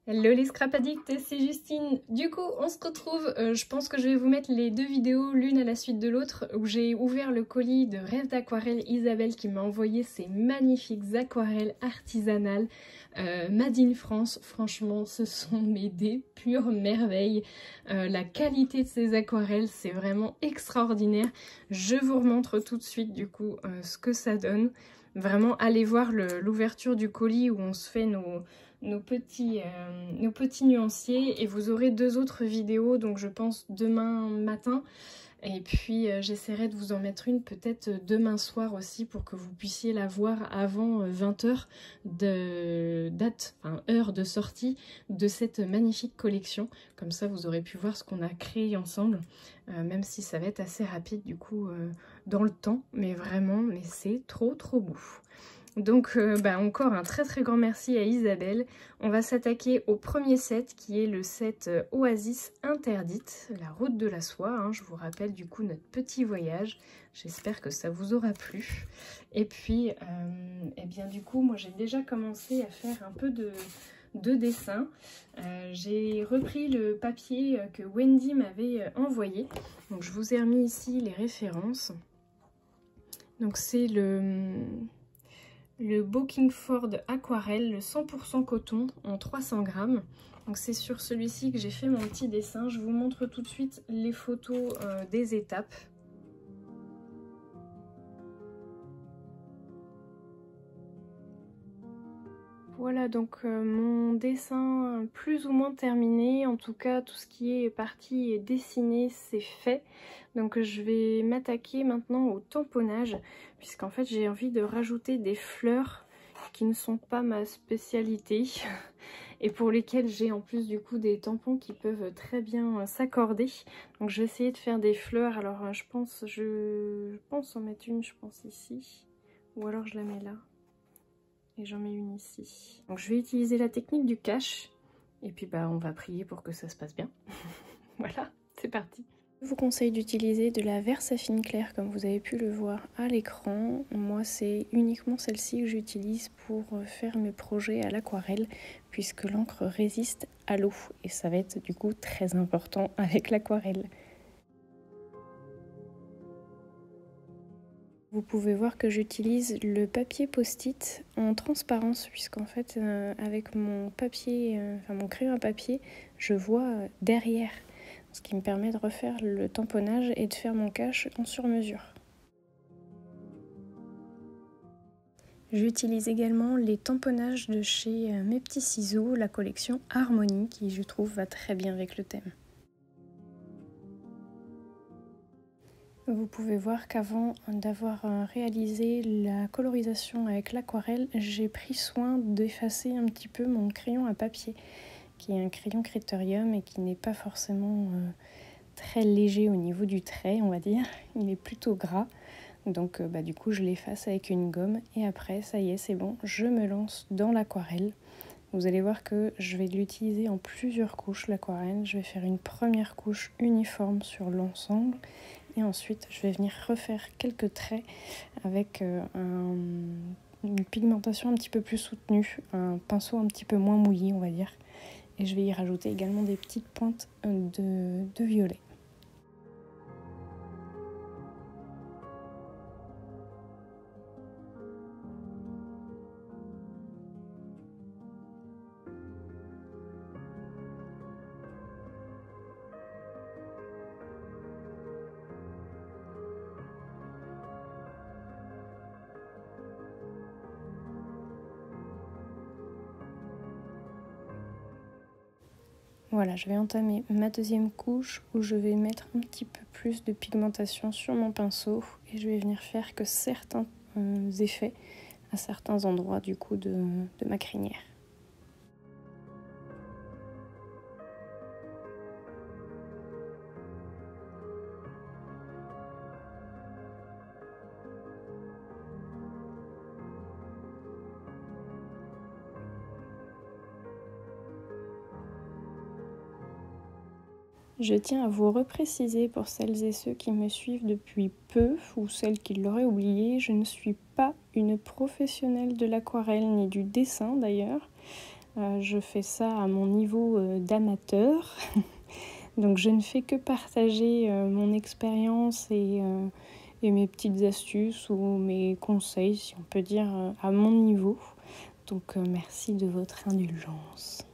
Hello les scrap addicts, c'est Justine. Du coup, on se retrouve, je pense que je vais vous mettre les deux vidéos l'une à la suite de l'autre où j'ai ouvert le colis de Rêve d'aquarelle Isabelle qui m'a envoyé ces magnifiques aquarelles artisanales Made in France. Franchement, ce sont des pures merveilles. La qualité de ces aquarelles, c'est vraiment extraordinaire. Je vous remontre tout de suite du coup ce que ça donne. Vraiment, allez voir l'ouverture du colis où on se fait nos petits nuanciers, et vous aurez deux autres vidéos, donc je pense demain matin, et puis j'essaierai de vous en mettre une peut-être demain soir aussi pour que vous puissiez la voir avant 20 h de date, enfin heure de sortie de cette magnifique collection. Comme ça vous aurez pu voir ce qu'on a créé ensemble, même si ça va être assez rapide du coup dans le temps, mais vraiment, mais c'est trop beau. Donc encore un très grand merci à Isabelle. On va s'attaquer au premier set qui est le set Oasis Interdite, la route de la soie, hein. Je vous rappelle du coup notre petit voyage. J'espère que ça vous aura plu. Et puis, eh bien du coup, moi j'ai déjà commencé à faire un peu de dessin. J'ai repris le papier que Wendy m'avait envoyé. Donc je vous ai remis ici les références. Donc c'est le Bockingford Aquarelle, le 100% coton en 300 grammes. Donc c'est sur celui-ci que j'ai fait mon petit dessin. Je vous montre tout de suite les photos des étapes. Voilà donc mon dessin plus ou moins terminé. En tout cas, tout ce qui est parti dessiné, c'est fait. Donc je vais m'attaquer maintenant au tamponnage, puisqu'en fait j'ai envie de rajouter des fleurs qui ne sont pas ma spécialité et pour lesquelles j'ai en plus du coup des tampons qui peuvent très bien s'accorder. Donc je vais essayer de faire des fleurs. Alors je pense en mettre une, je pense ici, ou alors je la mets là. Et j'en mets une ici. Donc je vais utiliser la technique du cache. Et puis on va prier pour que ça se passe bien. Voilà, c'est parti. Je vous conseille d'utiliser de la Versafine claire comme vous avez pu le voir à l'écran. Moi c'est uniquement celle-ci que j'utilise pour faire mes projets à l'aquarelle, puisque l'encre résiste à l'eau. Et ça va être du coup très important avec l'aquarelle. Vous pouvez voir que j'utilise le papier post-it en transparence, puisqu'en fait avec mon papier, mon crayon à papier, je vois derrière, ce qui me permet de refaire le tamponnage et de faire mon cache en sur-mesure. J'utilise également les tamponnages de chez Mes Petits Ciseaux, la collection Harmonie, qui je trouve va très bien avec le thème. Vous pouvez voir qu'avant d'avoir réalisé la colorisation avec l'aquarelle, j'ai pris soin d'effacer un petit peu mon crayon à papier, qui est un crayon Critérium et qui n'est pas forcément très léger au niveau du trait, on va dire. Il est plutôt gras, donc du coup je l'efface avec une gomme et après ça y est, c'est bon, je me lance dans l'aquarelle. Vous allez voir que je vais l'utiliser en plusieurs couches, l'aquarelle. Je vais faire une première couche uniforme sur l'ensemble et ensuite je vais venir refaire quelques traits avec une pigmentation un petit peu plus soutenue, un pinceau un petit peu moins mouillé on va dire, et je vais y rajouter également des petites pointes de violet. Voilà, je vais entamer ma deuxième couche où je vais mettre un petit peu plus de pigmentation sur mon pinceau et je vais venir faire que certains effets à certains endroits du coup de ma crinière. Je tiens à vous repréciser pour celles et ceux qui me suivent depuis peu ou celles qui l'auraient oublié, je ne suis pas une professionnelle de l'aquarelle ni du dessin d'ailleurs. Je fais ça à mon niveau d'amateur. Donc je ne fais que partager mon expérience et mes petites astuces ou mes conseils, si on peut dire, à mon niveau. Donc merci de votre indulgence.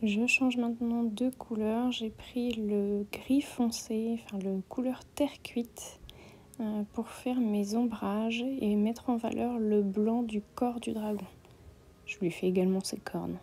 Je change maintenant de couleur. J'ai pris le gris foncé, enfin le couleur terre cuite, pour faire mes ombrages et mettre en valeur le blanc du corps du dragon. Je lui fais également ses cornes.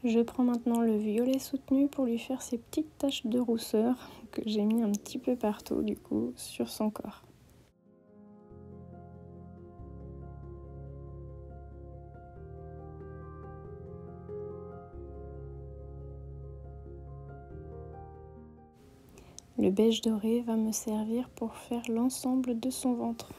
Je prends maintenant le violet soutenu pour lui faire ces petites taches de rousseur que j'ai mis un petit peu partout du coup sur son corps. Le beige doré va me servir pour faire l'ensemble de son ventre.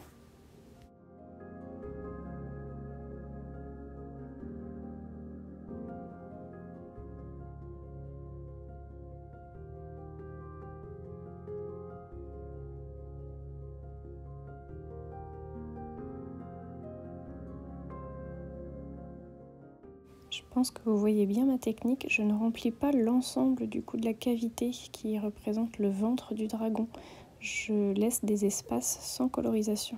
Je pense que vous voyez bien ma technique, je ne remplis pas l'ensemble du coup de la cavité qui représente le ventre du dragon. Je laisse des espaces sans colorisation.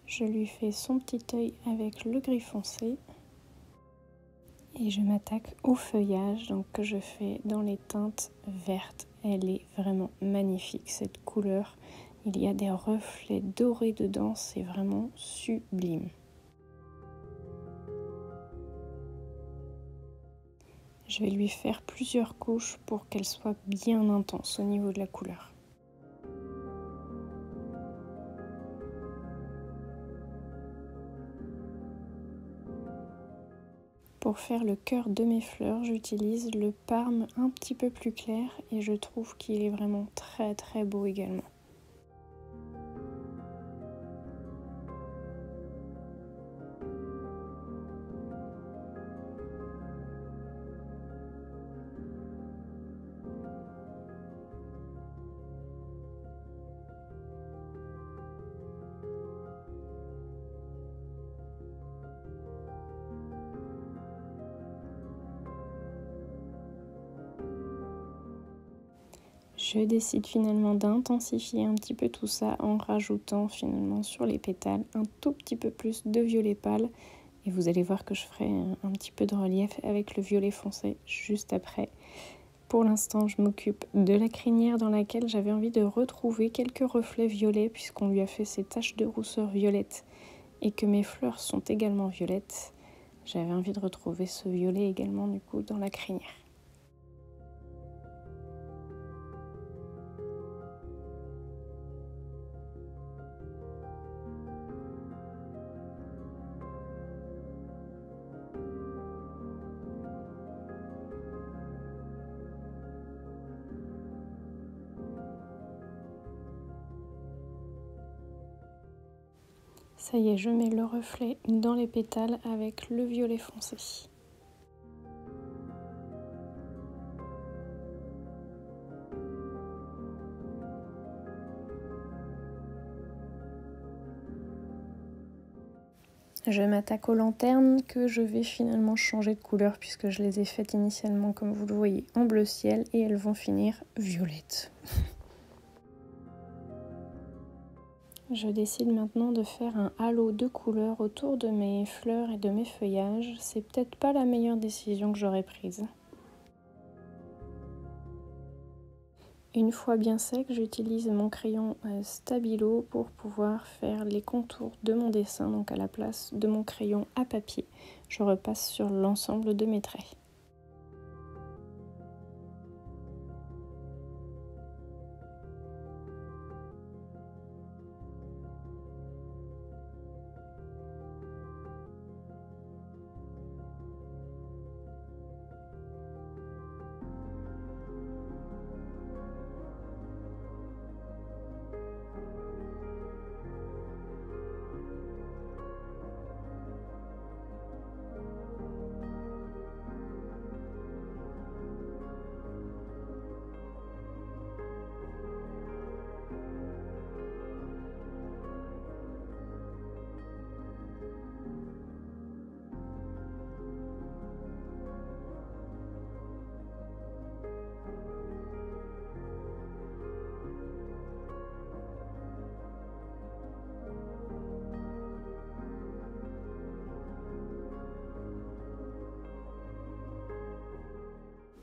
Je lui fais son petit œil avec le gris foncé. Et je m'attaque au feuillage donc, que je fais dans les teintes vertes. Elle est vraiment magnifique cette couleur. Il y a des reflets dorés dedans, c'est vraiment sublime. Je vais lui faire plusieurs couches pour qu'elle soit bien intense au niveau de la couleur. Pour faire le cœur de mes fleurs, j'utilise le parme un petit peu plus clair et je trouve qu'il est vraiment très très beau également. Je décide finalement d'intensifier un petit peu tout ça en rajoutant finalement sur les pétales un tout petit peu plus de violet pâle. Et vous allez voir que je ferai un petit peu de relief avec le violet foncé juste après. Pour l'instant, je m'occupe de la crinière dans laquelle j'avais envie de retrouver quelques reflets violets puisqu'on lui a fait ces taches de rousseur violette et que mes fleurs sont également violettes. J'avais envie de retrouver ce violet également du coup dans la crinière. Ça y est, je mets le reflet dans les pétales avec le violet foncé. Je m'attaque aux lanternes que je vais finalement changer de couleur puisque je les ai faites initialement, comme vous le voyez, en bleu ciel et elles vont finir violettes. Je décide maintenant de faire un halo de couleurs autour de mes fleurs et de mes feuillages. C'est peut-être pas la meilleure décision que j'aurais prise. Une fois bien sec, j'utilise mon crayon Stabilo pour pouvoir faire les contours de mon dessin. Donc à la place de mon crayon à papier, je repasse sur l'ensemble de mes traits.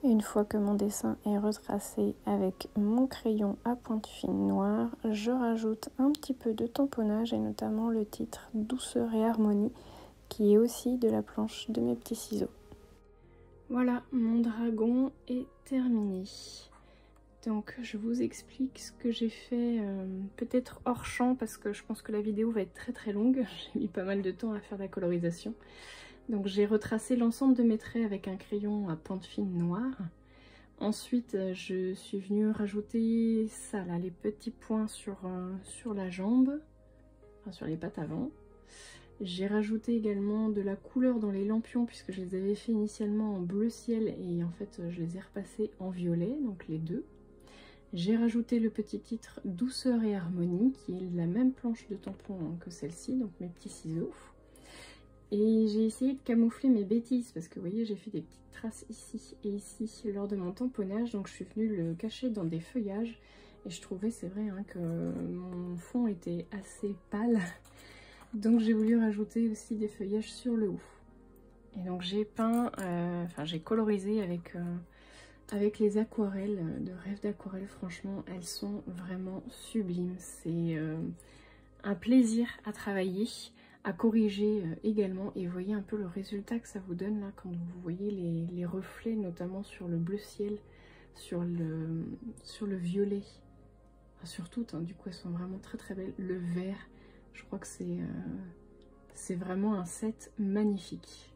Une fois que mon dessin est retracé avec mon crayon à pointe fine noire, je rajoute un petit peu de tamponnage et notamment le titre Douceur et Harmonie qui est aussi de la planche de mes petits ciseaux. Voilà, mon dragon est terminé. Donc je vous explique ce que j'ai fait peut-être hors champ parce que je pense que la vidéo va être très longue. J'ai mis pas mal de temps à faire la colorisation. Donc j'ai retracé l'ensemble de mes traits avec un crayon à pointe fine noire. Ensuite je suis venue rajouter ça là, les petits points sur la jambe, enfin sur les pattes avant. J'ai rajouté également de la couleur dans les lampions puisque je les avais fait initialement en bleu ciel et en fait je les ai repassés en violet, donc les deux. J'ai rajouté le petit titre Douceur et Harmonie qui est la même planche de tampon que celle-ci, donc mes petits ciseaux. Et j'ai essayé de camoufler mes bêtises parce que vous voyez j'ai fait des petites traces ici et ici lors de mon tamponnage, donc je suis venue le cacher dans des feuillages et je trouvais, c'est vrai hein, que mon fond était assez pâle, donc j'ai voulu rajouter aussi des feuillages sur le haut. Et donc j'ai peint, j'ai colorisé avec les aquarelles de Rêve d'Aquarelle. Franchement elles sont vraiment sublimes, c'est un plaisir à travailler, à corriger également, et vous voyez un peu le résultat que ça vous donne là quand vous voyez les reflets notamment sur le bleu ciel, sur le violet, enfin, sur toutes hein, du coup elles sont vraiment très belles, le vert, je crois que c'est vraiment un set magnifique.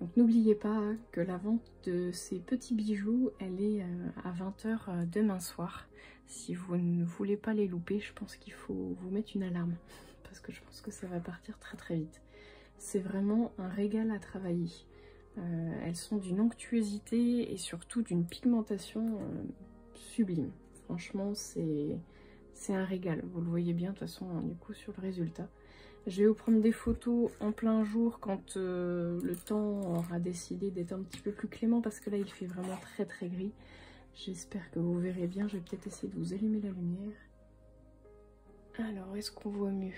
Donc n'oubliez pas hein, que la vente de ces petits bijoux elle est à 20 h demain soir. Si vous ne voulez pas les louper, je pense qu'il faut vous mettre une alarme parce que je pense que ça va partir très vite. C'est vraiment un régal à travailler. Elles sont d'une onctuosité et surtout d'une pigmentation sublime. Franchement c'est un régal, vous le voyez bien de toute façon hein, du coup sur le résultat. Je vais vous prendre des photos en plein jour quand le temps aura décidé d'être un petit peu plus clément parce que là il fait vraiment très gris. J'espère que vous verrez bien. Je vais peut-être essayer de vous allumer la lumière. Alors, est-ce qu'on voit mieux?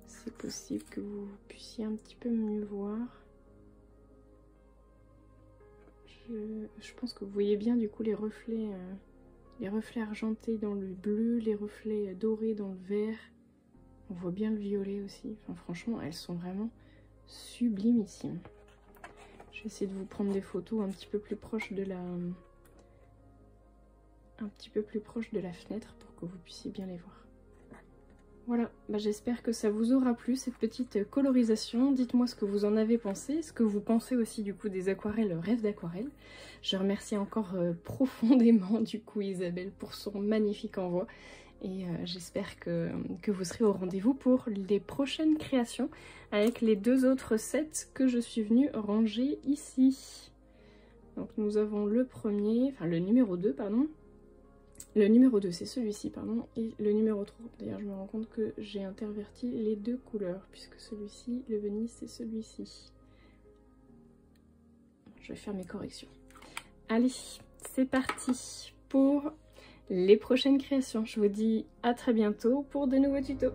C'est possible que vous puissiez un petit peu mieux voir. Je pense que vous voyez bien du coup les reflets argentés dans le bleu, les reflets dorés dans le vert. On voit bien le violet aussi. Enfin, franchement, elles sont vraiment sublimissimes. Je vais essayer de vous prendre des photos un petit peu plus proches de la fenêtre pour que vous puissiez bien les voir. Voilà, bah j'espère que ça vous aura plu cette petite colorisation. Dites-moi ce que vous en avez pensé, ce que vous pensez aussi du coup des aquarelles Rêve d'Aquarelle. Je remercie encore profondément du coup Isabelle pour son magnifique envoi. Et j'espère que vous serez au rendez-vous pour les prochaines créations avec les 2 autres sets que je suis venue ranger ici. Donc nous avons le premier, enfin le numéro 2 pardon. Le numéro 2 c'est celui-ci pardon, et le numéro 3, d'ailleurs je me rends compte que j'ai interverti les 2 couleurs, puisque celui-ci, le Venise, c'est celui-ci. Je vais faire mes corrections. Allez, c'est parti pour les prochaines créations. Je vous dis à très bientôt pour de nouveaux tutos.